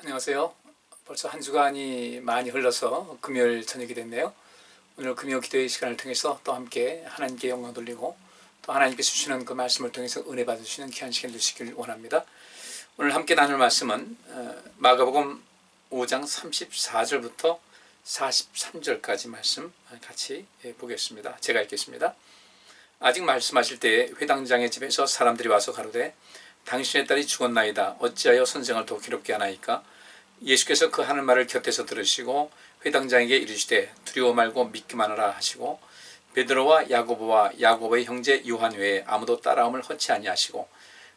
안녕하세요. 벌써 한 주간이 많이 흘러서 금요일 저녁이 됐네요. 오늘 금요 기도의 시간을 통해서 또 함께 하나님께 영광 돌리고 또 하나님께서 주시는 그 말씀을 통해서 은혜 받으시는 귀한 시간 되시길 원합니다. 오늘 함께 나눌 말씀은 마가복음 5장 34절부터 43절까지 말씀 같이 보겠습니다. 제가 읽겠습니다. 아직 말씀하실 때에 회당장의 집에서 사람들이 와서 가로되 당신의 딸이 죽었나이다. 어찌하여 선생을 더 괴롭게 하나이까? 예수께서 그 하는 말을 곁에서 들으시고 회당장에게 이르시되 두려워 말고 믿기만 하라 하시고 베드로와 야고보와 야고보의 형제 요한 외에 아무도 따라옴을 허치 아니하시고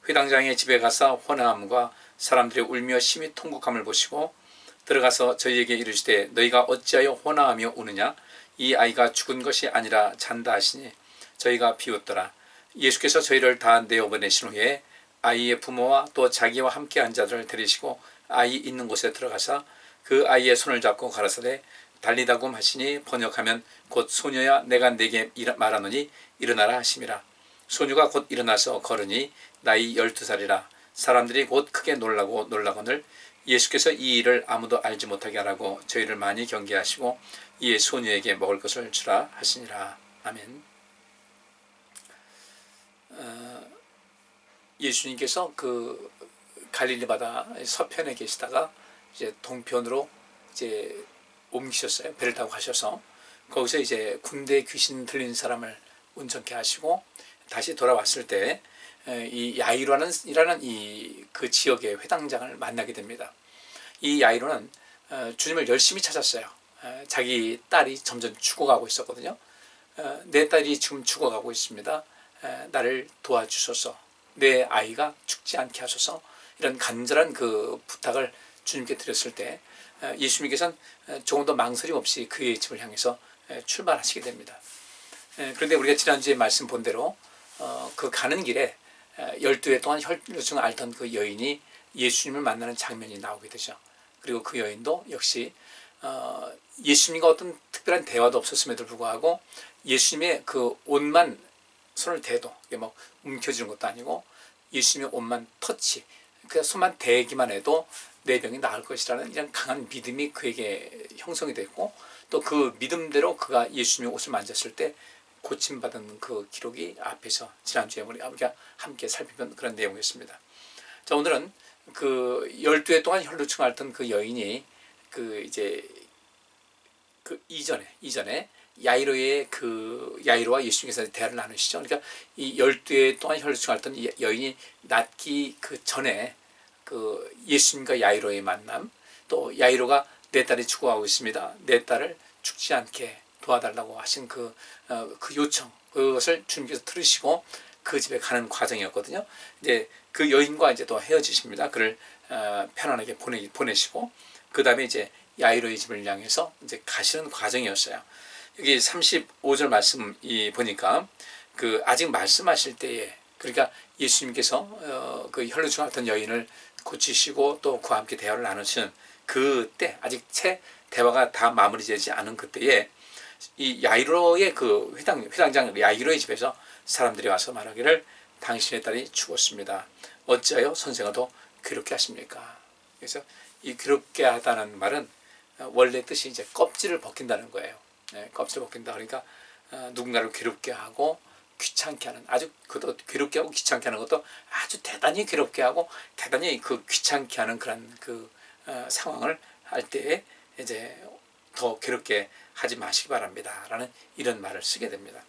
회당장의 집에 가서 혼화함과 사람들이 울며 심히 통곡함을 보시고 들어가서 저희에게 이르시되 너희가 어찌하여 혼화하며 우느냐? 이 아이가 죽은 것이 아니라 잔다 하시니 저희가 비웃더라. 예수께서 저희를 다 내어보내신 후에 아이의 부모와 또 자기와 함께 한 자들을 데리시고 아이 있는 곳에 들어가서 그 아이의 손을 잡고 가라사대 달리다굼 하시니 번역하면 곧 소녀야 내가 내게 말하노니 일어나라 하심이라. 소녀가 곧 일어나서 걸으니 나이 12살이라. 사람들이 곧 크게 놀라거늘 예수께서 이 일을 아무도 알지 못하게 하라고 저희를 많이 경계하시고 이에 소녀에게 먹을 것을 주라 하시니라. 아멘. 예수님께서 그 갈릴리 바다 서편에 계시다가 이제 동편으로 이제 옮기셨어요. 배를 타고 가셔서 거기서 이제 군대 귀신 들린 사람을 온전케 하시고 다시 돌아왔을 때 이 야이로라는 이 그 지역의 회당장을 만나게 됩니다. 이 야이로는 주님을 열심히 찾았어요. 자기 딸이 점점 죽어가고 있었거든요. 내 딸이 지금 죽어가고 있습니다. 나를 도와주소서. 내 아이가 죽지 않게 하소서. 이런 간절한 그 부탁을 주님께 드렸을 때 예수님께서는 조금 더 망설임 없이 그의 집을 향해서 출발하시게 됩니다. 그런데 우리가 지난주에 말씀 본 대로 그 가는 길에 12해 동안 혈루증을 앓던 그 여인이 예수님을 만나는 장면이 나오게 되죠. 그리고 그 여인도 역시 예수님과 어떤 특별한 대화도 없었음에도 불구하고 예수님의 그 옷만 손을 대도 이게 뭐 움켜쥐는 것도 아니고 예수님의 옷만 터치, 그 손만 대기만 해도 내 병이 나을 것이라는 이런 강한 믿음이 그에게 형성이 됐고 또 그 믿음대로 그가 예수님의 옷을 만졌을 때 고침받은 그 기록이 앞에서 지난주에 우리가 함께 살펴본 그런 내용이었습니다. 자, 오늘은 그 12해 동안 혈루증을 앓던 그 여인이 그 이제 그 이전에 야이로와 예수님께서 대화를 나누시죠. 그러니까 이 12해 동안 혈루증을 앓던 여인이 낫기 그 전에 그 예수님과 야이로의 만남, 또 야이로가 내 딸이 죽어가고 있습니다. 내 딸을 죽지 않게 도와달라고 하신 그 요청, 그것을 주님께서 들으시고 그 집에 가는 과정이었거든요. 이제 그 여인과 이제 또 헤어지십니다. 그를 편안하게 보내시고 그 다음에 이제 야이로의 집을 향해서 이제 가시는 과정이었어요. 여기 35절 말씀 보니까 그 아직 말씀하실 때에 그러니까 예수님께서 그 혈루증 앓던 여인을 고치시고 또 그와 함께 대화를 나누시는 그때 아직 채 대화가 다 마무리되지 않은 그때에 이 야이로의 그 회당장 야이로의 집에서 사람들이 와서 말하기를 당신의 딸이 죽었습니다. 어찌하여 선생을 더 괴롭게 하십니까? 그래서 이 괴롭게 하다는 말은 원래 뜻이 이제 껍질을 벗긴다는 거예요. 껍질을 벗긴다 그러니까 누군가를 괴롭게 하고 귀찮게 하는, 아주 그것도 괴롭게 하고 귀찮게 하는 것도 아주 대단히 괴롭게 하고 대단히 그 귀찮게 하는 그런 그 상황을 할 때에 이제 더 괴롭게 하지 마시기 바랍니다 라는 이런 말을 쓰게 됩니다.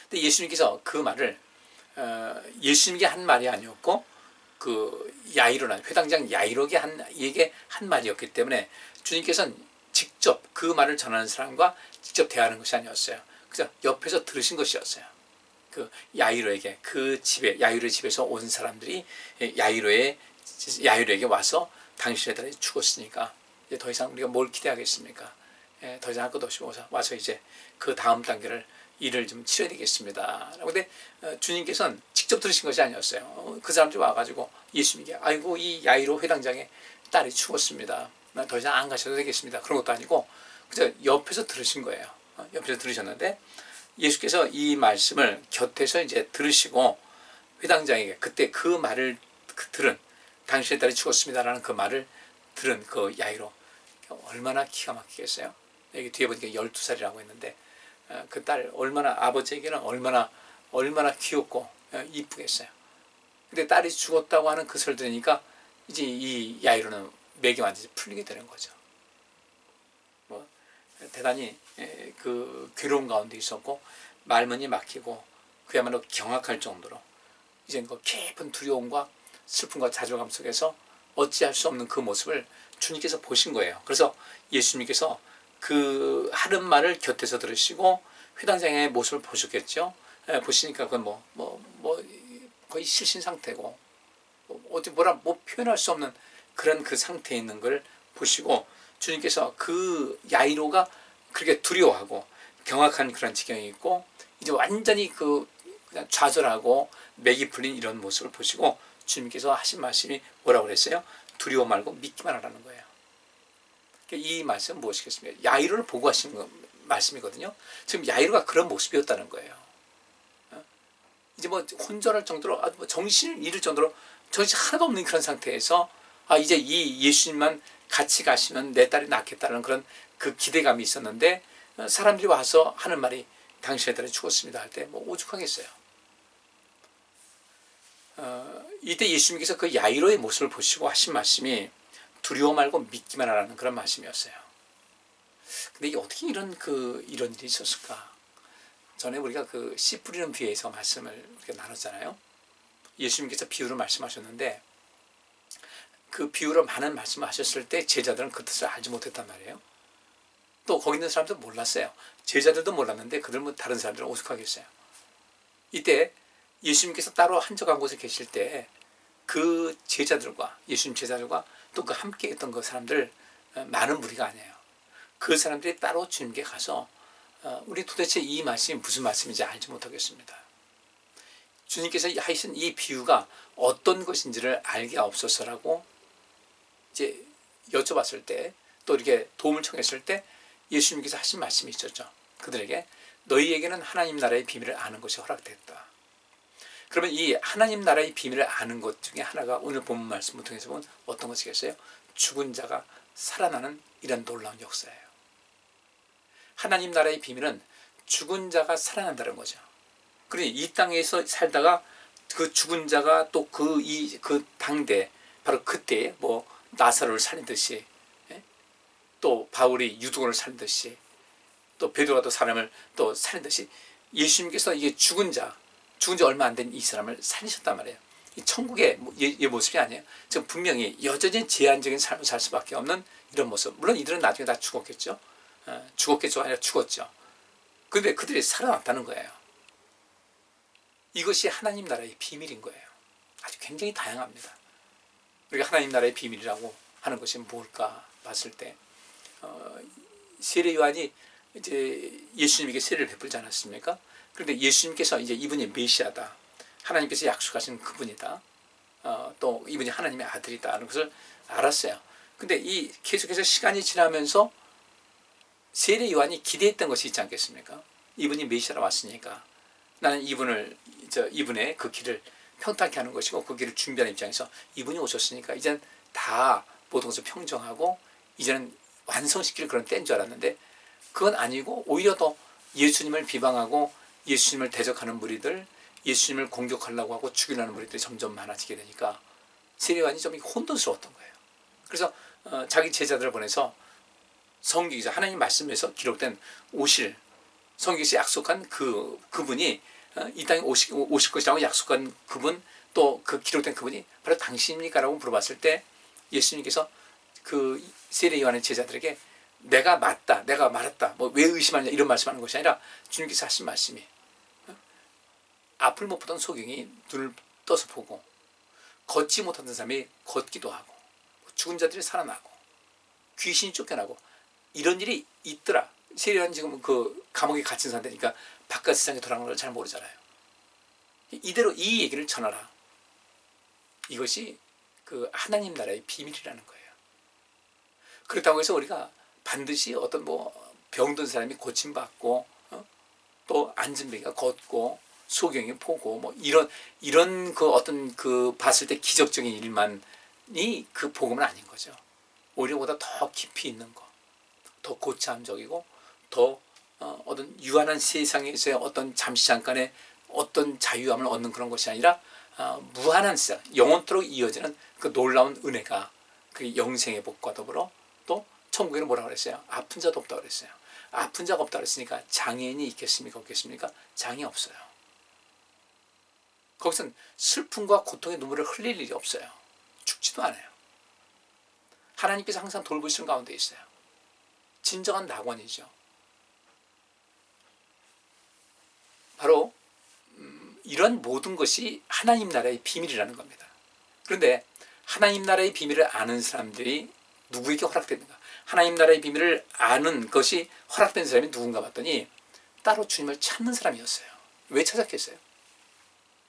근데 예수님께서 그 말을 예수님께 한 말이 아니었고 그 야이로는 회당장 야이로에게 한 말이었기 때문에 주님께서는 직접 그 말을 전하는 사람과 직접 대화하는 것이 아니었어요. 그래서 옆에서 들으신 것이었어요. 그 야이로에게 그 집에 야이로의 집에서 온 사람들이 야이로에게 와서 당신의 딸이 죽었으니까 이제 더 이상 우리가 뭘 기대하겠습니까? 더 이상 할 것도 없이 와서 이제 그 다음 단계를 일을 좀 치러야 되겠습니다. 그런데 주님께서는 직접 들으신 것이 아니었어요. 그 사람들이 와가지고 예수님께 아이고 이 야이로 회당장의 딸이 죽었습니다. 더 이상 안 가셔도 되겠습니다. 그런 것도 아니고 그저 옆에서 들으신 거예요. 옆에서 들으셨는데 예수께서 이 말씀을 곁에서 이제 들으시고 회당장에게 그때 그 말을 들은 당신의 딸이 죽었습니다라는 그 말을 들은 그 야이로 얼마나 기가 막히겠어요. 여기 뒤에 보니까 12살이라고 했는데 그 딸 얼마나 아버지에게는 얼마나 귀엽고 이쁘겠어요. 근데 딸이 죽었다고 하는 그 소리를 들으니까 이제 이 야이로는 맥이 완전히 풀리게 되는 거죠. 뭐 대단히 그 괴로운 가운데 있었고 말문이 막히고 그야말로 경악할 정도로 이제 그 깊은 두려움과 슬픔과 좌절감 속에서 어찌할 수 없는 그 모습을 주님께서 보신 거예요. 그래서 예수님께서 그 하는 말을 곁에서 들으시고 회당장의 모습을 보셨겠죠. 보시니까 그건 거의 실신 상태고 어디 뭐 표현할 수 없는 그런 그 상태에 있는 걸 보시고 주님께서 그 야이로가 그렇게 두려워하고 경악한 그런 지경이 있고 이제 완전히 그냥 좌절하고 맥이 풀린 이런 모습을 보시고 주님께서 하신 말씀이 뭐라고 그랬어요? 두려워 말고 믿기만 하라는 거예요. 이 말씀은 무엇이겠습니까? 야이로를 보고 하신 말씀이거든요. 지금 야이로가 그런 모습이었다는 거예요. 이제 뭐 혼절할 정도로 정신을 잃을 정도로 정신 하나도 없는 그런 상태에서 이제 이 예수님만 같이 가시면 내 딸이 낫겠다는 그런 그 기대감이 있었는데 사람들이 와서 하는 말이 당신의 딸이 죽었습니다 할 때 뭐 오죽하겠어요. 이때 예수님께서 그 야이로의 모습을 보시고 하신 말씀이 두려워 말고 믿기만 하라는 그런 말씀이었어요. 근데 이게 어떻게 이런 일이 있었을까? 전에 우리가 그 씨 뿌리는 비유에서 말씀을 우리가 나눴잖아요. 예수님께서 비유로 말씀하셨는데 그 비유로 많은 말씀을 하셨을 때 제자들은 그 뜻을 알지 못했단 말이에요. 또 거기 있는 사람들은 몰랐어요. 제자들도 몰랐는데 그들 다른 사람들은 오죽하겠어요. 이때 예수님께서 따로 한적한 곳에 계실 때 그 제자들과 예수님 제자들과 또 그 함께 했던 그 사람들 많은 무리가 아니에요. 그 사람들이 따로 주님께 가서 우리 도대체 이 말씀이 무슨 말씀인지 알지 못하겠습니다. 주님께서 하신 이 비유가 어떤 것인지를 알게 없어서라고 이제 여쭤봤을 때 또 이렇게 도움을 청했을 때 예수님께서 하신 말씀이 있었죠. 그들에게 너희에게는 하나님 나라의 비밀을 아는 것이 허락됐다. 그러면 이 하나님 나라의 비밀을 아는 것 중에 하나가 오늘 본문 말씀을 통해서 보면 어떤 것이겠어요? 죽은 자가 살아나는 이런 놀라운 역사예요. 하나님 나라의 비밀은 죽은 자가 살아난다는 거죠. 그러니 이 땅에서 살다가 그 죽은 자가 또 그 당대 바로 그때에 뭐 나사로를 살리듯이 또 바울이 유두원을 살리듯이 또 베드로가 또 사람을 또 살리듯이 예수님께서 이게 죽은 지 얼마 안 된 이 사람을 살리셨단 말이에요. 이 천국의 모습이 아니에요. 지금 분명히 여전히 제한적인 삶을 살 수밖에 없는 이런 모습. 물론 이들은 나중에 다 죽었겠죠. 죽었겠죠 아니라 죽었죠. 그런데 그들이 살아났다는 거예요. 이것이 하나님 나라의 비밀인 거예요. 아주 굉장히 다양합니다. 우리가 하나님 나라의 비밀이라고 하는 것이 뭘까 봤을 때 세례 요한이 이제 예수님에게 세례를 베풀지 않았습니까? 그런데 예수님께서 이제 이분이 메시아다, 하나님께서 약속하신 그분이다, 또 이분이 하나님의 아들이다 하는 것을 알았어요. 근데 이 계속해서 시간이 지나면서 세례 요한이 기대했던 것이 있지 않겠습니까? 이분이 메시아로 왔으니까 나는 이분의 그 길을 평탄케 하는 것이고 그 길을 준비하는 입장에서 이분이 오셨으니까 이제는 다 모든 것을 평정하고 이제는 완성시킬 그런 때인 줄 알았는데 그건 아니고 오히려 더 예수님을 비방하고 예수님을 대적하는 무리들, 예수님을 공격하려고 하고 죽이려는 무리들이 점점 많아지게 되니까 세례 요한이 좀 혼돈스러웠던 거예요. 그래서 자기 제자들을 보내서 성경에서 하나님 말씀에서 기록된 오실, 성경에서 약속한 그분이 이 땅에 오실 것이라고 약속한 그분, 또 그 기록된 그분이 바로 당신입니까? 라고 물어봤을 때 예수님께서 그 세례 요한의 제자들에게 내가 맞다, 내가 말했다, 뭐 왜 의심하냐 이런 말씀하는 것이 아니라 주님께서 하신 말씀이 앞을 못 보던 소경이 눈을 떠서 보고 걷지 못하던 사람이 걷기도 하고 죽은 자들이 살아나고 귀신이 쫓겨나고 이런 일이 있더라. 세례 요한은 지금 그 감옥에 갇힌 상태니까 바깥 세상에 돌아가는 걸 잘 모르잖아요. 이대로 이 얘기를 전하라. 이것이 그 하나님 나라의 비밀이라는 거예요. 그렇다고 해서 우리가 반드시 어떤 병든 사람이 고침받고 또 안진뱅이가 걷고 소경이 보고 이런 그 어떤 그 봤을 때 기적적인 일만 그 복음은 아닌 거죠. 오히려 보다 더 깊이 있는 거, 더 고차원적이고 더 어떤 유한한 세상에서의 어떤 잠시 잠깐의 어떤 자유함을 얻는 그런 것이 아니라 무한한 세상, 영원토록 이어지는 그 놀라운 은혜가 그 영생의 복과 더불어 또 천국에는 뭐라고 그랬어요? 아픈 자도 없다고 그랬어요. 아픈 자가 없다고 그랬으니까 장애인이 있겠습니까? 없겠습니까? 장애 없어요. 거기서는 슬픔과 고통의 눈물을 흘릴 일이 없어요. 죽지도 않아요. 하나님께서 항상 돌보시는 가운데 있어요. 진정한 낙원이죠. 바로 이런 모든 것이 하나님 나라의 비밀이라는 겁니다. 그런데 하나님 나라의 비밀을 아는 사람들이 누구에게 허락됐는가? 하나님 나라의 비밀을 아는 것이 허락된 사람이 누군가 봤더니 따로 주님을 찾는 사람이었어요. 왜 찾았겠어요?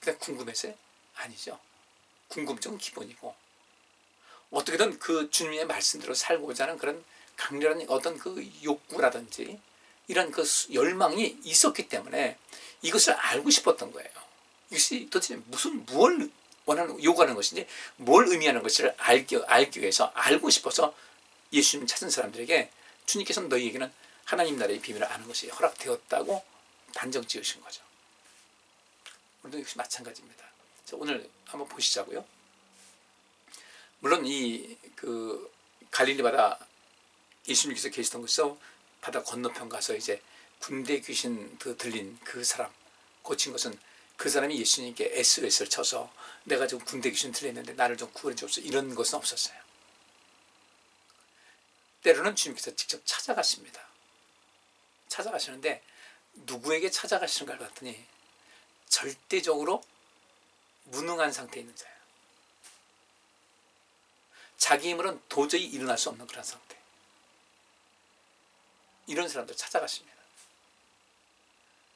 그냥 궁금해서요? 아니죠. 궁금증은 기본이고 어떻게든 그 주님의 말씀대로 살고자 하는 그런 강렬한 어떤 그 욕구라든지 이런 그 열망이 있었기 때문에 이것을 알고 싶었던 거예요. 이것이 도대체 무엇을 요구하는 것인지 뭘 의미하는 것을 알기 위해서 알고 싶어서 예수님 찾은 사람들에게 주님께서는 너희에게는 하나님 나라의 비밀을 아는 것이 허락되었다고 단정 지으신 거죠. 우리도 역시 마찬가지입니다. 자, 오늘 한번 보시자고요. 물론 그 갈릴리 바다 예수님께서 계시던 곳에서 바다 건너편 가서 이제 군대 귀신 들린 그 사람 고친 것은 그 사람이 예수님께 SOS를 쳐서 내가 좀 군대 귀신 들렸는데 나를 좀 구원해 주옵소서 이런 것은 없었어요. 때로는 주님께서 직접 찾아가십니다. 찾아가시는데 누구에게 찾아가시는가 봤더니 절대적으로 무능한 상태에 있는 자예요. 자기 힘으로는 도저히 일어날 수 없는 그런 상태. 이런 사람들 찾아가십니다.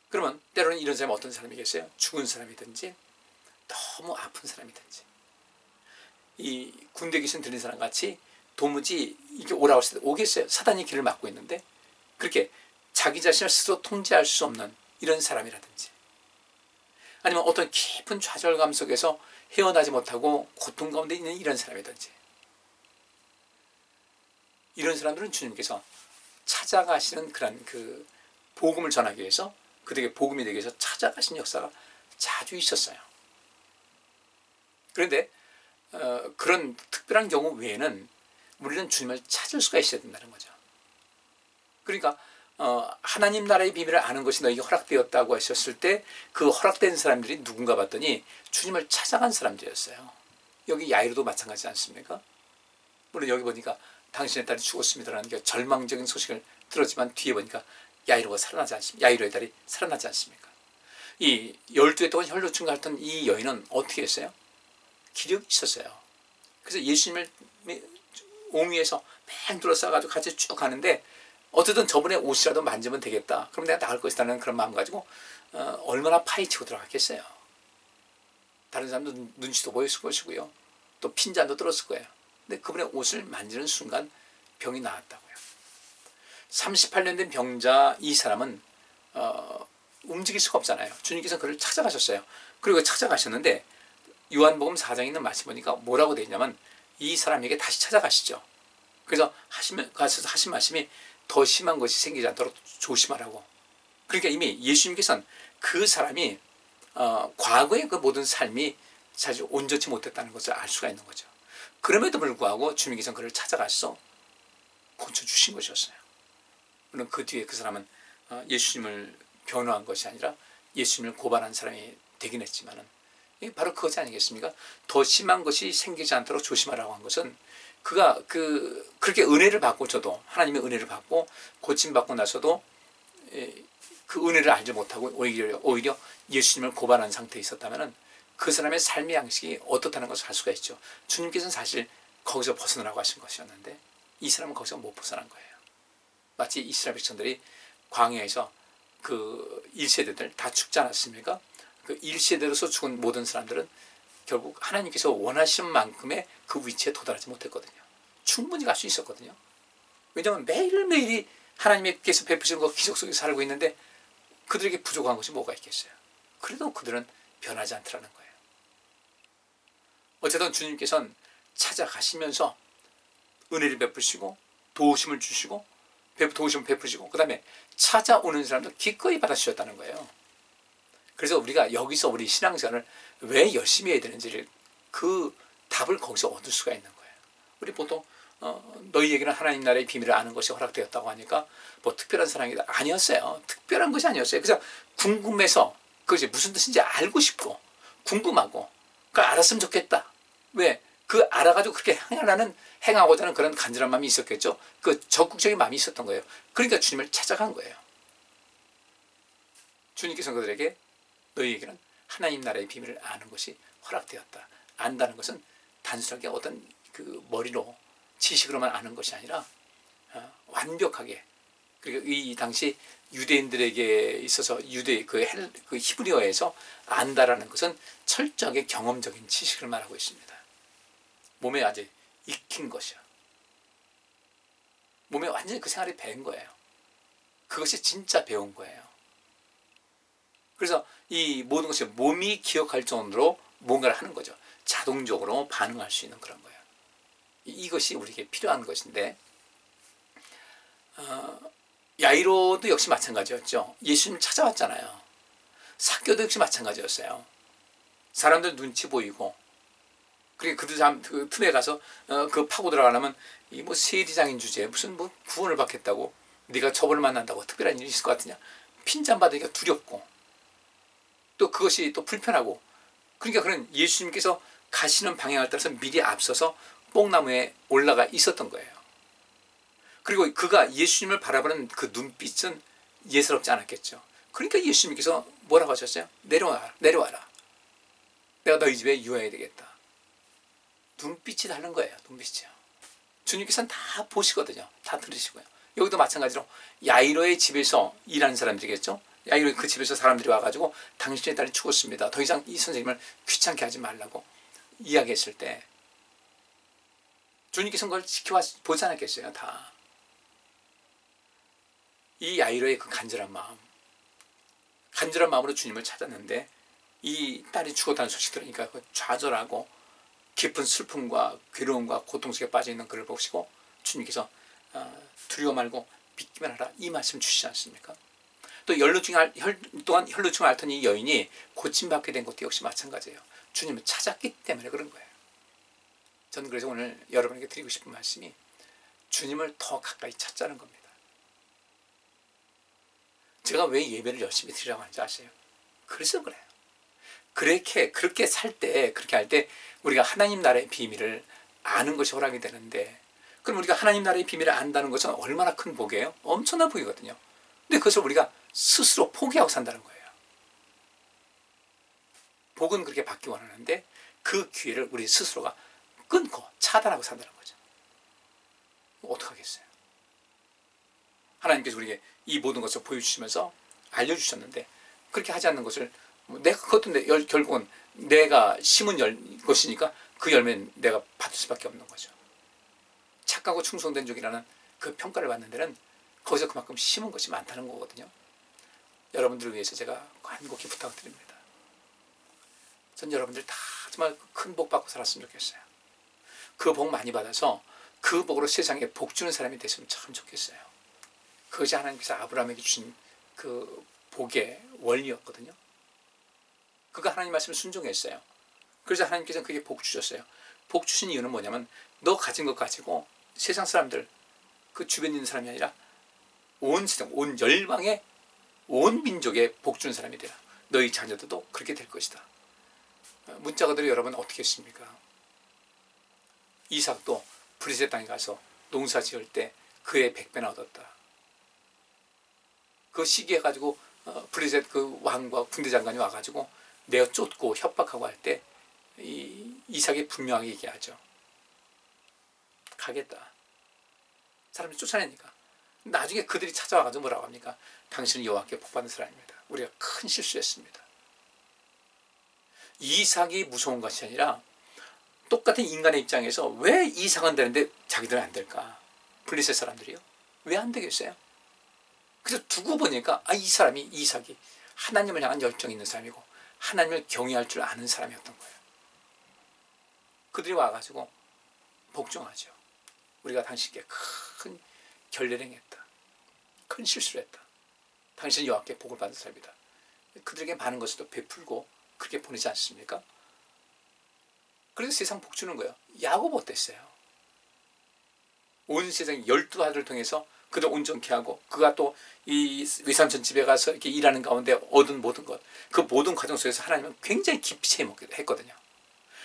그러면 때로는 이런 사람이 어떤 사람이겠어요? 죽은 사람이든지 너무 아픈 사람이든지 이 군대 귀신 들린 사람 같이 도무지 이게 오라고 했을 때 오겠어요. 사단이 길을 막고 있는데 그렇게 자기 자신을 스스로 통제할 수 없는 이런 사람이라든지 아니면 어떤 깊은 좌절감 속에서 헤어나지 못하고 고통 가운데 있는 이런 사람이든지 이런 사람들은 주님께서 찾아가시는 그런 그 복음을 전하기 위해서 그들에게 복음이 되기 위해서 찾아가신 역사가 자주 있었어요. 그런데 그런 특별한 경우 외에는 우리는 주님을 찾을 수가 있어야 된다는 거죠. 그러니까 하나님 나라의 비밀을 아는 것이 너에게 허락되었다고 하셨을 때 그 허락된 사람들이 누군가 봤더니 주님을 찾아간 사람들이었어요. 여기 야이로도 마찬가지지 않습니까? 물론 여기 보니까 당신의 딸이 죽었습니다라는 게 절망적인 소식을 들었지만 뒤에 보니까 야이로가 살아나지 않습니까? 야이로의 딸이 살아나지 않습니까? 이 12해 동안 혈루증과 앓던 이 여인은 어떻게 했어요? 기력이 있었어요. 그래서 예수님을 옹위에서 맹 둘러싸가지고 같이 쭉 가는데 어쨌든 저분의 옷이라도 만지면 되겠다. 그럼 내가 나을 것이라는 그런 마음 가지고 얼마나 파헤치고 들어갔겠어요. 다른 사람도 눈치도 보였을 것이고요. 또 핀잔도 들었을 거예요. 근데 그분의 옷을 만지는 순간 병이 나았다고요. 38년 된 병자 이 사람은 움직일 수가 없잖아요. 주님께서 그를 찾아가셨어요. 그리고 찾아가셨는데 요한복음 4장에 있는 말씀 보니까 뭐라고 되어 있냐면 이 사람에게 다시 찾아가시죠. 그래서 가셔서 하신 말씀이 더 심한 것이 생기지 않도록 조심하라고. 그러니까 이미 예수님께서는 그 사람이 과거의 그 모든 삶이 사실 온전치 못했다는 것을 알 수가 있는 거죠. 그럼에도 불구하고 주님께서는 그를 찾아가서 고쳐주신 것이었어요. 물론 그 뒤에 그 사람은 예수님을 변호한 것이 아니라 예수님을 고발한 사람이 되긴 했지만은 이게 바로 그것이 아니겠습니까? 더 심한 것이 생기지 않도록 조심하라고 한 것은 그가 그렇게 은혜를 받고 저도 하나님의 은혜를 받고 고침받고 나서도 그 은혜를 알지 못하고 오히려 예수님을 고발한 상태에 있었다면 그 사람의 삶의 양식이 어떻다는 것을 알 수가 있죠. 주님께서는 사실 거기서 벗어나라고 하신 것이었는데 이 사람은 거기서 못 벗어난 거예요. 마치 이스라엘 백성들이 광야에서 그 1세대들 다 죽지 않았습니까? 그 1세대로서 죽은 모든 사람들은 결국 하나님께서 원하시는 만큼의 그 위치에 도달하지 못했거든요. 충분히 갈 수 있었거든요. 왜냐하면 매일매일이 하나님께서 베푸시는 그 기적 속에 살고 있는데 그들에게 부족한 것이 뭐가 있겠어요. 그래도 그들은 변하지 않더라는 거예요. 어쨌든 주님께서는 찾아가시면서 은혜를 베푸시고 도우심을 주시고 도우심을 베푸시고 그 다음에 찾아오는 사람들 기꺼이 받아주셨다는 거예요. 그래서 우리가 여기서 우리 신앙생활을 왜 열심히 해야 되는지를 그 답을 거기서 얻을 수가 있는 거예요. 우리 보통 너희에게는 하나님 나라의 비밀을 아는 것이 허락되었다고 하니까 뭐 특별한 사랑이다. 아니었어요. 특별한 것이 아니었어요. 그래서 궁금해서 그것이 무슨 뜻인지 알고 싶고 궁금하고 그걸 알았으면 좋겠다. 왜? 그 알아가지고 그렇게 행하고자 하는 그런 간절한 마음이 있었겠죠. 그 적극적인 마음이 있었던 거예요. 그러니까 주님을 찾아간 거예요. 주님께서 그들에게 너희에게는 하나님 나라의 비밀을 아는 것이 허락되었다. 안다는 것은 단순하게 어떤 그 머리로 지식으로만 아는 것이 아니라 완벽하게, 그리고 이 당시 유대인들에게 있어서 그 히브리어에서 안다라는 것은 철저하게 경험적인 지식을 말하고 있습니다. 몸에 아주 익힌 것이야. 몸에 완전히 그 생활이 배운 거예요. 그것이 진짜 배운 거예요. 그래서 이 모든 것을 몸이 기억할 정도로 뭔가를 하는 거죠. 자동적으로 반응할 수 있는 그런 거예요. 이것이 우리에게 필요한 것인데 야이로도 역시 마찬가지였죠. 예수님 찾아왔잖아요. 삭개오도 역시 마찬가지였어요. 사람들 눈치 보이고 그리고 그들 그 틈에 가서 그 파고 들어가려면 이 뭐 세리장인 주제에 무슨 뭐 구원을 받겠다고 네가 저번을 만난다고 특별한 일이 있을 것 같으냐. 핀잔 받으니까 두렵고 또 그것이 또 불편하고 그러니까 그런 예수님께서 가시는 방향을 따라서 미리 앞서서 뽕나무에 올라가 있었던 거예요. 그리고 그가 예수님을 바라보는 그 눈빛은 예사롭지 않았겠죠. 그러니까 예수님께서 뭐라고 하셨어요? 내려와라. 내가 너희 집에 유하해야 되겠다. 눈빛이 다른 거예요. 눈빛이요. 주님께서는 다 보시거든요. 다 들으시고요. 여기도 마찬가지로 야이로의 집에서 일하는 사람들이겠죠. 야이로의 그 집에서 사람들이 와가지고 당신의 딸이 죽었습니다. 더 이상 이 선생님을 귀찮게 하지 말라고 이야기했을 때 주님께서 그걸 지켜보지 않았겠어요. 다. 이 야이로의 그 간절한 마음으로 주님을 찾았는데 이 딸이 죽었다는 소식 들으니까 좌절하고 깊은 슬픔과 괴로움과 고통 속에 빠져있는 그를 보시고 주님께서 두려워 말고 믿기만 하라 이 말씀 주시지 않습니까? 또 혈루증을 앓던 이 여인이 고침받게 된 것도 역시 마찬가지예요. 주님을 찾았기 때문에 그런 거예요. 저는 그래서 오늘 여러분에게 드리고 싶은 말씀이 주님을 더 가까이 찾자는 겁니다. 제가 왜 예배를 열심히 드리라고 하는지 아세요? 그래서 그래요. 그렇게 할 때 우리가 하나님 나라의 비밀을 아는 것이 허락이 되는데 그럼 우리가 하나님 나라의 비밀을 안다는 것은 얼마나 큰 복이에요? 엄청난 복이거든요. 근데 그것을 우리가 스스로 포기하고 산다는 거예요. 복은 그렇게 받기 원하는데 그 기회를 우리 스스로가 끊고 차단하고 산다는 거죠. 어떡하겠어요? 하나님께서 우리에게 이 모든 것을 보여주시면서 알려주셨는데 그렇게 하지 않는 것을 결국은 내가 심은 것이니까 그 열매는 내가 받을 수밖에 없는 거죠. 착하고 충성된 종이라는 그 평가를 받는 데는 거기서 그만큼 심은 것이 많다는 거거든요. 여러분들을 위해서 제가 간곡히 부탁드립니다. 전 여러분들 다 정말 큰 복 받고 살았으면 좋겠어요. 그 복 많이 받아서 그 복으로 세상에 복 주는 사람이 됐으면 참 좋겠어요. 그것이 하나님께서 아브라함에게 주신 그 복의 원리였거든요. 그가 하나님 말씀을 순종했어요. 그래서 하나님께서는 그게 복 주셨어요. 복 주신 이유는 뭐냐면 너 가진 것 가지고 세상 사람들 그 주변에 있는 사람이 아니라 온 세상, 온 열방의 온 민족에 복 주는 사람이 되라. 너희 자녀들도 그렇게 될 것이다. 문자가 들어 여러분 어떻게 했습니까? 이삭도 브리셋 땅에 가서 농사 지을 때 그의 100배나 얻었다. 그 시기에 가지고 브리셋 그 왕과 군대장관이 와가지고 내어 쫓고 협박하고 할 때 이삭이 분명하게 얘기하죠. 가겠다. 사람들이 쫓아내니까. 나중에 그들이 찾아와가지고 뭐라고 합니까? 당신은 여호와께 복받는 사람입니다. 우리가 큰 실수했습니다. 이삭이 무서운 것이 아니라 똑같은 인간의 입장에서 왜 이삭은 되는데 자기들은 안 될까? 블리셋 사람들이요? 왜 안 되겠어요? 그래서 두고 보니까 이 사람이 이삭이 하나님을 향한 열정이 있는 사람이고 하나님을 경외할 줄 아는 사람이었던 거예요. 그들이 와가지고 복종하죠. 우리가 당신께 큰 결례를 행했다. 큰 실수를 했다. 당신은 여호와께 복을 받은 사람이다. 그들에게 많은 것을 또 베풀고 그렇게 보내지 않습니까? 그래서 세상 복 주는 거예요. 야곱 어땠어요? 온 세상 12아들을 통해서 그들 온전케 하고 그가 또 이 외삼촌 집에 가서 이렇게 일하는 가운데 얻은 모든 것, 그 모든 과정 속에서 하나님은 굉장히 깊이 체험했거든요.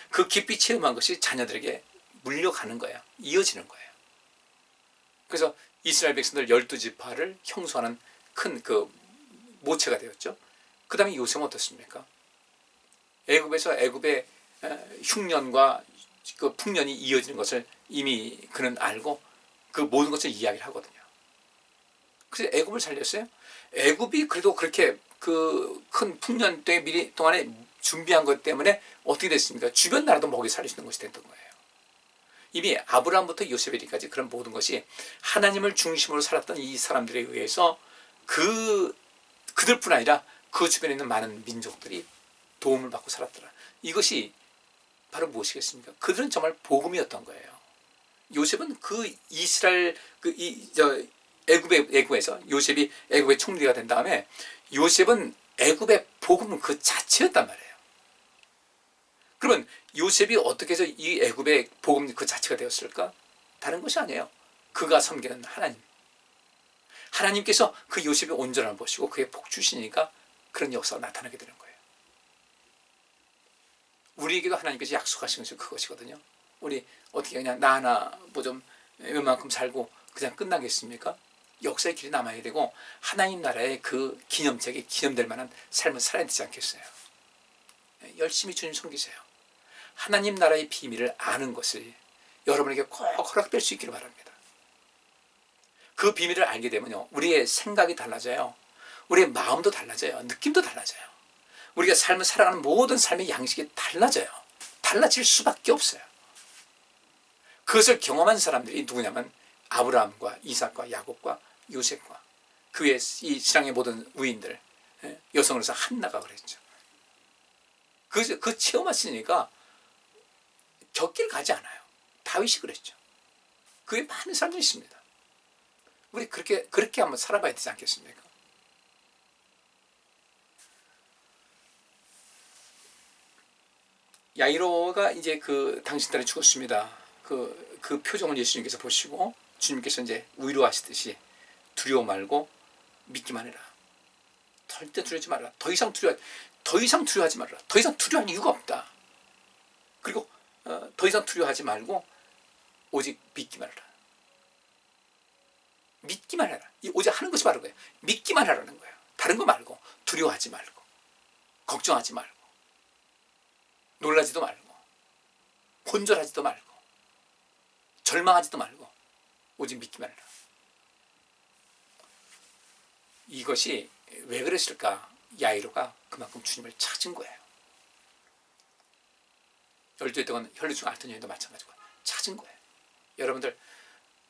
그 깊이 체험한 것이 자녀들에게 물려가는 거예요. 이어지는 거예요. 그래서 이스라엘 백성들 12지파를 형성하는 큰 그 모체가 되었죠. 그 다음에 요셉은 어떻습니까? 애굽의 흉년과 그 풍년이 이어지는 것을 이미 그는 알고 그 모든 것을 이야기를 하거든요. 그래서 애굽을 살렸어요. 애굽이 그래도 그렇게 그 큰 풍년 때 미리 동안에 준비한 것 때문에 어떻게 됐습니까? 주변 나라도 먹이 살릴 수 있는 것이 됐던 거예요. 이미 아브라함부터 요셉에까지 그런 모든 것이 하나님을 중심으로 살았던 이 사람들에 의해서 그들뿐 아니라 그 주변에 있는 많은 민족들이 도움을 받고 살았더라. 이것이 바로 무엇이겠습니까? 그들은 정말 복음이었던 거예요. 요셉은 그 이스라엘 애굽에서 요셉이 애굽의 총리가 된 다음에 요셉은 애굽의 복음은 그 자체였단 말이에요. 그러면 요셉이 어떻게 해서 이 애굽의 복음 그 자체가 되었을까? 다른 것이 아니에요. 그가 섬기는 하나님. 하나님께서 그 요셉의 온전함을 보시고 그의 복 주시니까 그런 역사가 나타나게 되는 거예요. 우리에게도 하나님께서 약속하신 것이 그것이거든요. 우리 어떻게 그냥 나 하나 뭐 좀 웬만큼 살고 그냥 끝나겠습니까? 역사의 길이 남아야 되고 하나님 나라의 그 기념책이 기념될 만한 삶을 살아야 되지 않겠어요? 열심히 주님 섬기세요. 하나님 나라의 비밀을 아는 것을 여러분에게 꼭 허락될 수 있기를 바랍니다. 그 비밀을 알게 되면요, 우리의 생각이 달라져요. 우리의 마음도 달라져요. 느낌도 달라져요. 우리가 삶을 살아가는 모든 삶의 양식이 달라져요. 달라질 수밖에 없어요. 그것을 경험한 사람들이 누구냐면 아브라함과 이삭과 야곱과 요셉과 그 외에 이 신앙의 모든 우인들, 여성으로서 한나가 그랬죠. 그 체험하시니까 곁길 가지 않아요. 다윗이 그랬죠. 그 외에 많은 사람들이 있습니다. 우리 그렇게 한번 살아봐야 되지 않겠습니까? 야이로가 이제 그 당신 딸이 죽었습니다. 그 표정을 예수님께서 보시고 주님께서 이제 위로하시듯이 두려워 말고 믿기만 해라. 절대 두려워하지 말라. 더 이상 두려워하지 말라. 더 이상 두려워할 이유가 없다. 그리고 더 이상 두려워하지 말고 오직 믿기만 해라. 믿기만 해라. 오직 하는 것이 바로 거예요. 믿기만 하라는 거예요. 다른 거 말고 두려워하지 말고 걱정하지 말고 놀라지도 말고 혼절하지도 말고 절망하지도 말고 오직 믿기만 해라. 이것이 왜 그랬을까? 야이로가 그만큼 주님을 찾은 거예요. 12해 동안 혈루증 앓던 여인도 마찬가지고 찾은 거예요. 여러분들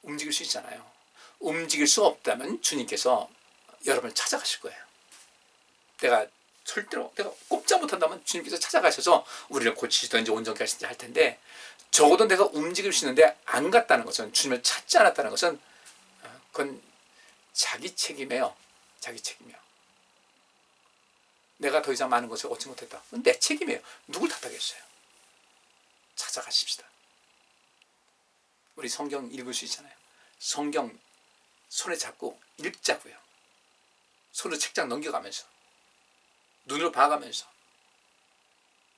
움직일 수 있잖아요. 움직일 수 없다면 주님께서 여러분을 찾아가실 거예요. 내가 꼼짝 못한다면 주님께서 찾아가셔서 우리를 고치시든지 온전케 하시든지 할 텐데, 적어도 내가 움직일 수 있는데 안 갔다는 것은, 주님을 찾지 않았다는 것은 그건 자기 책임이에요. 자기 책임이에요. 내가 더 이상 많은 것을 얻지 못했다. 그건 내 책임이에요. 누굴 탓하겠어요? 찾아가십시다. 우리 성경 읽을 수 있잖아요. 성경 손에 잡고 읽자고요. 손으로 책장 넘겨가면서 눈으로 봐가면서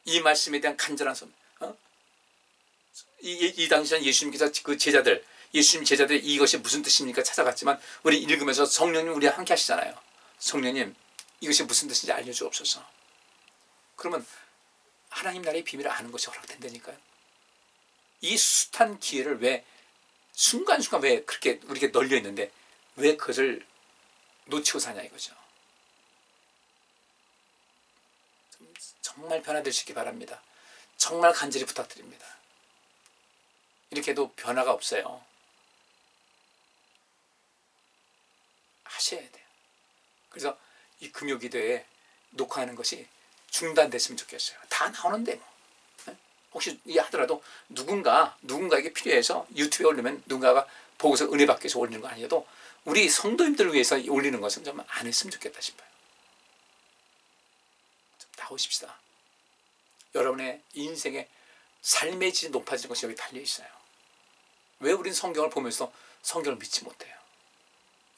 이 말씀에 대한 간절한 손. 이 당시에는 예수님께서 그 제자들, 예수님 제자들 이것이 무슨 뜻입니까? 찾아갔지만 우리 읽으면서 성령님 우리와 함께 하시잖아요. 성령님 이것이 무슨 뜻인지 알려주옵소서. 그러면 하나님 나라의 비밀을 아는 것이 허락된다니까요. 이 숱한 기회를 왜 순간순간 왜 그렇게 우리에게 널려 있는데 왜 그것을 놓치고 사냐 이거죠. 정말 변화되시기 바랍니다. 정말 간절히 부탁드립니다. 이렇게 해도 변화가 없어요. 하셔야 돼요. 그래서 이 금요기도에 녹화하는 것이 중단됐으면 좋겠어요. 다 나오는데 뭐. 혹시 하더라도 누군가에게 필요해서 유튜브에 올리면 누군가가 보고서 은혜 받기 위해서 올리는 거 아니어도 우리 성도님들을 위해서 올리는 것은 좀 안 했으면 좋겠다 싶어요. 좀 나오십시다. 여러분의 인생의 삶의 질이 높아지는 것이 여기 달려 있어요. 왜 우리는 성경을 보면서 성경을 믿지 못해요?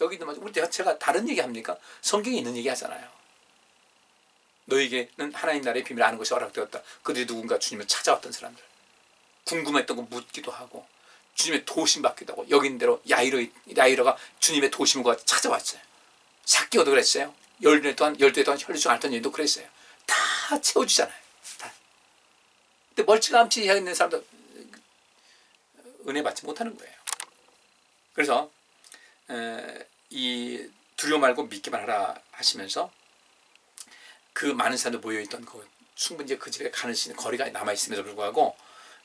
여기도 마찬가지. 우리 제가 다른 얘기 합니까? 성경에 있는 얘기 하잖아요. 너에게는 하나님 나라의 비밀을 아는 것이 허락되었다. 그들이 누군가 주님을 찾아왔던 사람들. 궁금했던 거 묻기도 하고 주님의 도심 받기도 하고 여긴 대로 야이로가 주님의 도심과 찾아왔어요. 삭개오도 그랬어요. 12년 동안 혈류증 앓던 여인도 그랬어요. 다 채워주잖아요. 다. 근데 멀찌감치 있는 사람들 은혜 받지 못하는 거예요. 그래서 이 두려워 말고 믿기만 하라 하시면서 그 많은 사람들 모여있던 충분히 그 집에 가는 수 있는 거리가 남아있음에도 불구하고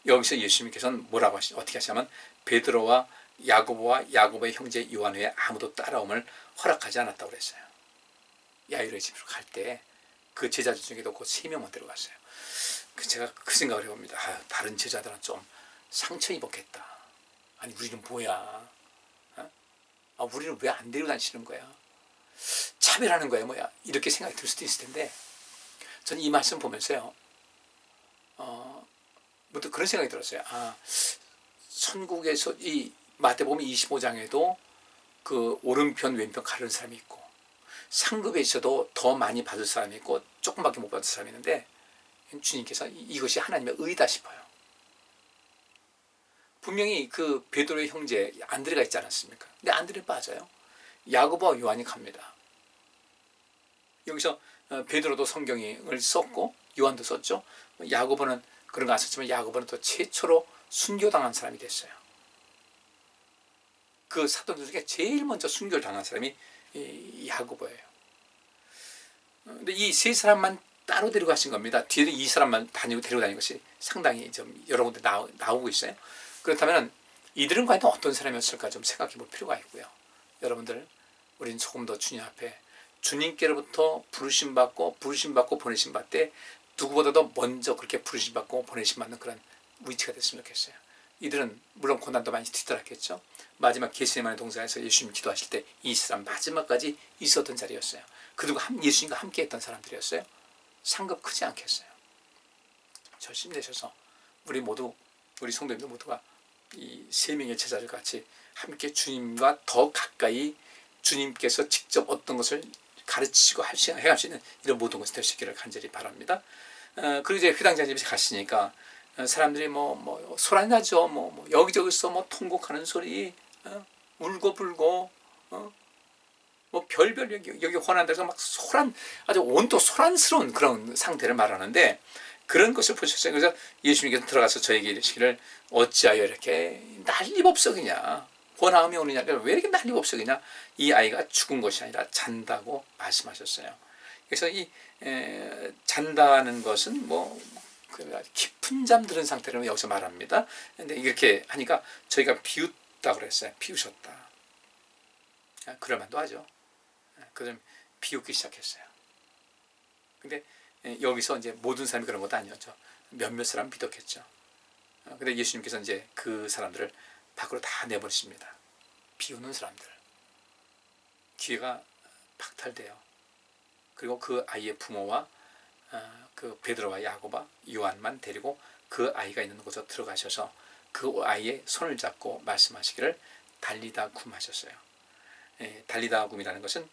여기서 예수님께서는 뭐라고 어떻게 하시냐면 베드로와 야고보와 야고보의 형제 요한 외에 아무도 따라옴을 허락하지 않았다고 그랬어요. 야이로의 집으로 갈 때 그 제자들 중에도 그 3명만 데려갔어요. 제가 그 생각을 해봅니다. 다른 제자들은 좀 상처 입었겠다. 아니 우리는 뭐야? 우리는 왜 안 데리고 다니시는 거야? 차별하는 거야 뭐야? 이렇게 생각이 들 수도 있을 텐데 저는 이 말씀 보면서요. 또 그런 생각이 들었어요. 천국에서 이 마태복음 25장에도 그 오른편 왼편 가르는 사람이 있고 상급에 있어도 더 많이 받을 사람이 있고 조금밖에 못 받을 사람이 있는데 주님께서 이것이 하나님의 의다 싶어요. 분명히 그 베드로의 형제 안드레가 있지 않았습니까? 근데 안드레 빠져요. 야고보와 요한이 갑니다. 여기서 베드로도 성경을 썼고 요한도 썼죠. 야고보는 그런 거 안 썼지만 야고보는 또 최초로 순교당한 사람이 됐어요. 그 사도들 중에 제일 먼저 순교를 당한 사람이 야고보예요. 근데 이 세 사람만 따로 데려가신 겁니다. 뒤에 이 사람만 데리고 다니는 것이 상당히 좀 여러 군데 나오고 있어요. 그렇다면 이들은 과연 어떤 사람이었을까 좀 생각해 볼 필요가 있고요. 여러분들 우리는 조금 더 주님 앞에 주님께로부터 부르심받고 보내심받되 누구보다도 먼저 그렇게 부르심받고 보내심받는 그런 위치가 됐으면 좋겠어요. 이들은 물론 고난도 많이 뒤따랐겠죠. 마지막 겟세마네 동산에서 예수님 기도하실 때 이 사람 마지막까지 있었던 자리였어요. 그리고 예수님과 함께 했던 사람들이었어요. 상급 크지 않겠어요. 절심되셔서 우리 성도님들 모두가 이 3명의 제자들 같이 함께 주님과 더 가까이 주님께서 직접 어떤 것을 가르치시고 해갈 수 있는 이런 모든 것이 될 수 있기를 간절히 바랍니다. 그리고 이제 회당장 집에 가시니까 사람들이 소란이 나죠. 여기저기서 통곡하는 소리, 울고불고, 별별 여기 혼한 데서 막 아주 온통 소란스러운 그런 상태를 말하는데 그런 것을 보셨어요. 그래서 예수님께서 들어가서 저에게 이르시기를 어찌하여 이렇게 난리법석이냐, 번화음이 오느냐, 왜 이렇게 난리법석이냐, 이 아이가 죽은 것이 아니라 잔다고 말씀하셨어요. 그래서 이 잔다는 것은 깊은 잠 들은 상태를 여기서 말합니다. 근데 이렇게 하니까 저희가 비웃다고 그랬어요. 비우셨다. 그럴만도 하죠. 그럼 비웃기 시작했어요. 근데 여기서 이제 모든 사람이 그런 것도 아니었죠. 몇몇 사람 믿었겠죠. 근데 예수님께서 이제 그 사람들을 밖으로 다 내버리십니다. 비우는 사람들. 기회가 박탈돼요. 그리고 그 아이의 부모와 그 베드로와 야고보와 요한만 데리고 그 아이가 있는 곳으로 들어가셔서 그 아이의 손을 잡고 말씀하시기를 달리다 쿰 하셨어요. 달리다 쿰이라는 것은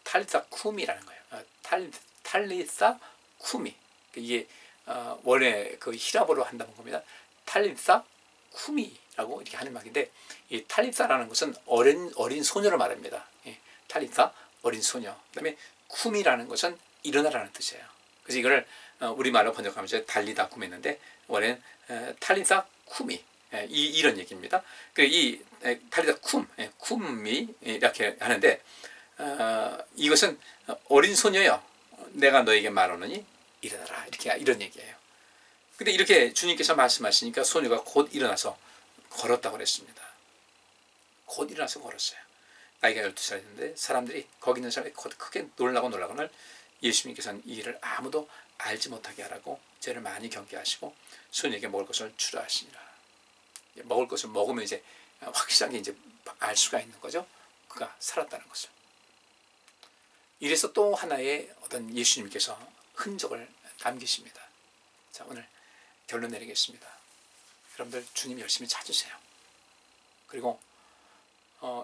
탈리타 쿰이라는 거예요. 탈리타 쿰이 이게 원래 그 히라보로 한다는 겁니다. 탈리타 쿰이라고 이렇게 하는 말인데 이 탈리타라는 것은 어린 소녀를 말합니다. 탈리타 어린 소녀. 그다음에 쿰이라는 것은 일어나라는 뜻이에요. 그래서 이걸 우리말로 번역하면서 달리다 쿰했는데 원래는 탈리타 쿰이 이런 얘기입니다. 이 탈리타 쿰이 이렇게 하는데 이것은 어린 소녀여 내가 너에게 말하노니 일어나라 이런 얘기예요. 근데 이렇게 주님께서 말씀하시니까 소녀가 곧 일어나서 걸었다고 그랬습니다. 곧 일어나서 걸었어요. 나이가 12살이었는데 사람들이 거기 있는 사람이 크게 놀라고는 예수님께서는 이 일을 아무도 알지 못하게 하라고 죄를 많이 경계하시고 소녀에게 먹을 것을 주라 하시니라. 먹을 것을 먹으면 이제 확실하게 이제 알 수가 있는 거죠. 그가 살았다는 것을. 이래서 또 하나의 어떤 예수님께서 흔적을 남기십니다. 자, 오늘 결론 내리겠습니다. 여러분들 주님 열심히 찾으세요. 그리고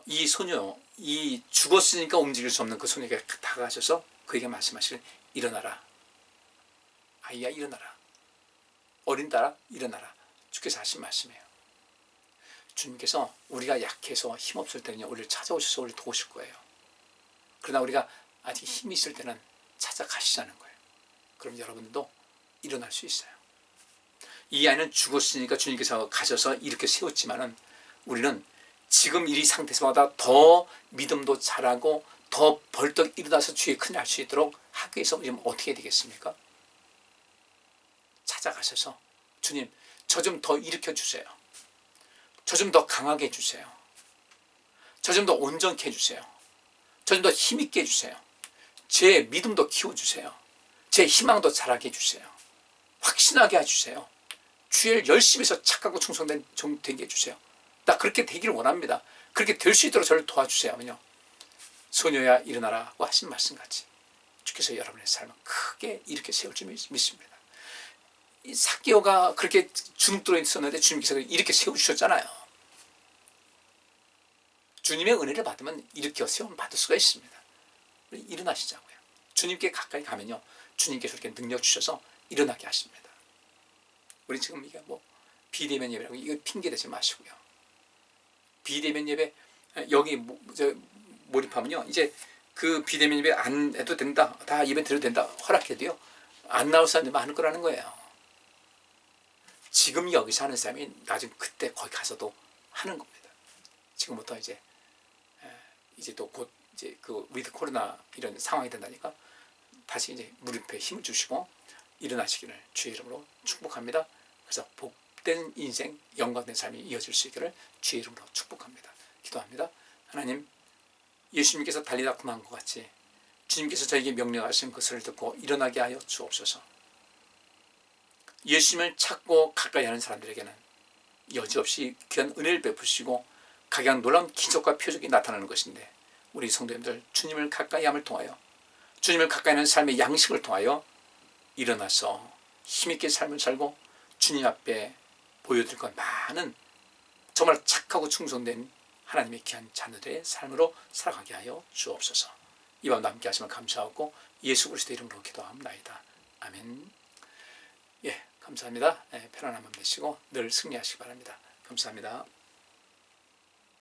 이 소녀, 이 죽었으니까 움직일 수 없는 그 소녀에게 다가가셔서 그에게 말씀하시길 일어나라. 아이야 일어나라. 어린 딸아 일어나라. 주께서 하신 말씀이에요. 주님께서 우리가 약해서 힘없을 때는 우리를 찾아오셔서 우리를 도우실 거예요. 그러나 우리가 아직 힘이 있을 때는 찾아가시자는 거예요. 그럼 여러분들도 일어날 수 있어요. 이 아이는 죽었으니까 주님께서 가셔서 이렇게 세웠지만은 우리는 지금 이 상태에서마다 더 믿음도 잘하고 더 벌떡 일어나서 주의 큰일 할 수 있도록 하기 위해서 지금 어떻게 되겠습니까? 찾아가셔서 주님 저 좀 더 일으켜 주세요. 저 좀 더 강하게 해주세요. 저 좀 더 온전케 해주세요. 저 좀 더 힘있게 해주세요. 제 믿음도 키워주세요. 제 희망도 자라게 해주세요. 확신하게 해주세요. 주의 일 열심히 해서 착하고 충성된 종 되게 해주세요. 나 그렇게 되기를 원합니다. 그렇게 될 수 있도록 저를 도와주세요. 소녀야 일어나라고 하신 말씀같이 주께서 여러분의 삶을 크게 이렇게 세울 줄 믿습니다. 이 삭개오가 그렇게 주눅들어 있었는데 주님께서 이렇게 세워주셨잖아요. 주님의 은혜를 받으면 이렇게 세움 받을 수가 있습니다. 일어나시자고요. 주님께 가까이 가면요, 주님께서 이렇게 능력 주셔서 일어나게 하십니다. 우리 지금 이게 비대면 예배라고 이거 핑계 대지 마시고요. 비대면 예배 여기 몰입하면요, 이제 그 비대면 예배 안 해도 된다, 다 예배 드려도 된다 허락해도요 안 나올 사람들이 많을 거라는 거예요. 지금 여기서 하는 사람이 나중에 그때 거기 가서도 하는 겁니다. 지금부터 이제 또 곧 이제 그 위드 코로나 이런 상황이 된다니까 다시 이제 무릎에 힘을 주시고 일어나시기를 주의 이름으로 축복합니다. 그래서 복된 인생, 영광된 삶이 이어질 수 있기를 주의 이름으로 축복합니다. 기도합니다. 하나님, 예수님께서 달리다 금한 것 같이 주님께서 저에게 명령하신 것을 듣고 일어나게 하여 주옵소서. 예수님을 찾고 가까이 하는 사람들에게는 여지없이 귀한 은혜를 베푸시고 각양 놀라운 기적과 표적이 나타나는 것인데, 우리 성도님들 주님을 가까이 함을 통하여, 주님을 가까이 하는 삶의 양식을 통하여 일어나서 힘있게 삶을 살고 주님 앞에 보여드릴 것 많은 정말 착하고 충성된 하나님의 귀한 자녀들의 삶으로 살아가게 하여 주옵소서. 이 밤도 함께 하시면 감사하고 예수 그리스도 이름으로 기도합니다. 아멘. 예, 감사합니다. 편안한 밤 되시고 늘 승리하시기 바랍니다. 감사합니다.